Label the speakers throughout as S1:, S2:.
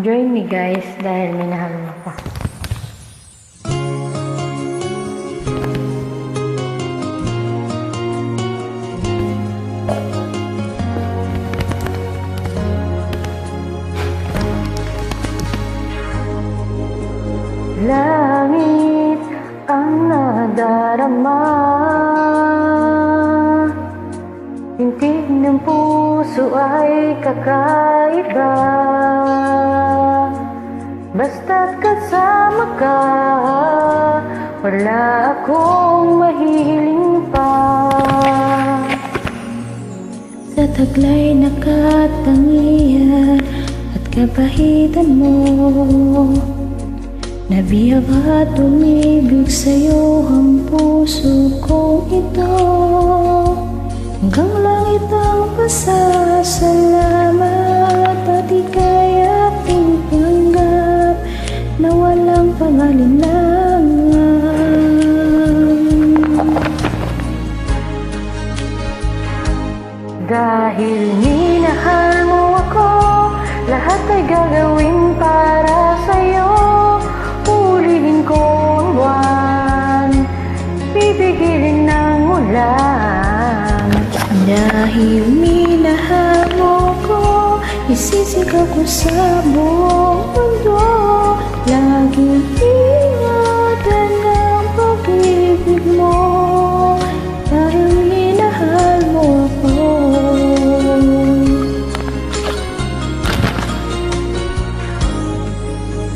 S1: Join me guys dahil minahal mo ko. Langit ang nadarama, tintig ng puso ay kakaiba. Basta't kasama ka, wala akong mahihiling pa.
S2: Sa taglay na katangian at kapahitan mo, nabiyag at umibig sa'yo ang puso kong ito. Hanggang langit ang pasasalamat at ika'y aking tanggap na walang pangalinlangan.
S1: Dahil minahal mo ako, lahat ay gagawin para sa'yo. Hulihin ko ang buwan, pipigilin ng ulan.
S2: Dahil minahal mo ko, isisigaw ko sa buong mundo. Laging ingatan ang pag-ibig mo, dahil minahal mo ako.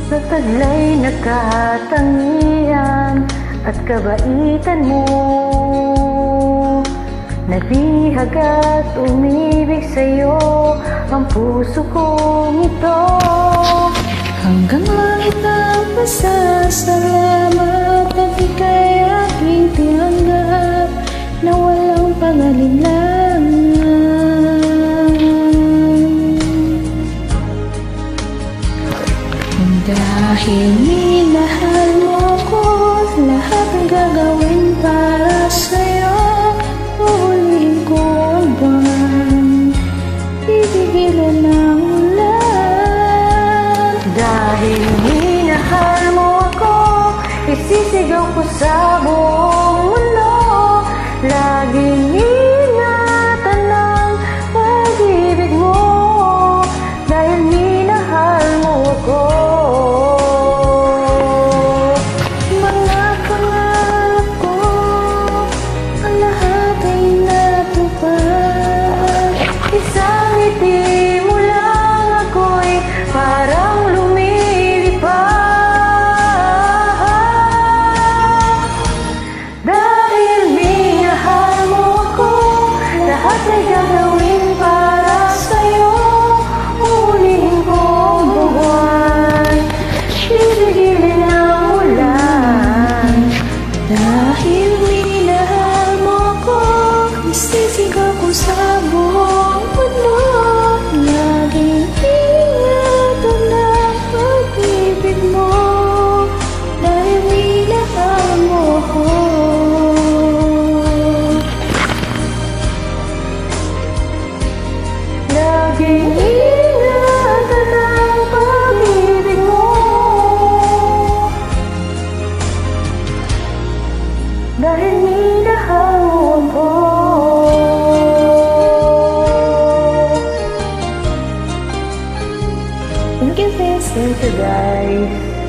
S1: Sa taglay na katangian at kabaitan mo, nabihag at umibig sa'yo ang puso kong ito.
S2: Hanggang langit ang pasasalamat at ika'y aking tinanggap na walang pangalinlangan. Dahil minahal mo ko, lahat ang gagawin para sa'yo. Huhulihin ko ang buwan, pipigilan ng ulan.
S1: Dahil minahal mo ako, isisigaw ko sa buong mundo. Laging ingatan ng pag-ibig mo, dahil minahal mo ako.
S2: Mga pangarap ko, ang lahat ay natupad.
S1: Isang ngiti mo lang ako'y parang lumilipad. Dahil minahal mo ako, lahat ay gagawin para sa'yo. Huhulihin ko ang buwan, pipigilin ang ulan.
S2: Dahil minahal mo ko, isisigaw ko sa buong mundo. Laging ingatan ang pag-ibig mo, dahil minahal mo ako.
S1: Laging ingatan ang pag-ibig mo, dahil minahal mo ako.
S2: Thank you, sis.
S1: Thank you guys.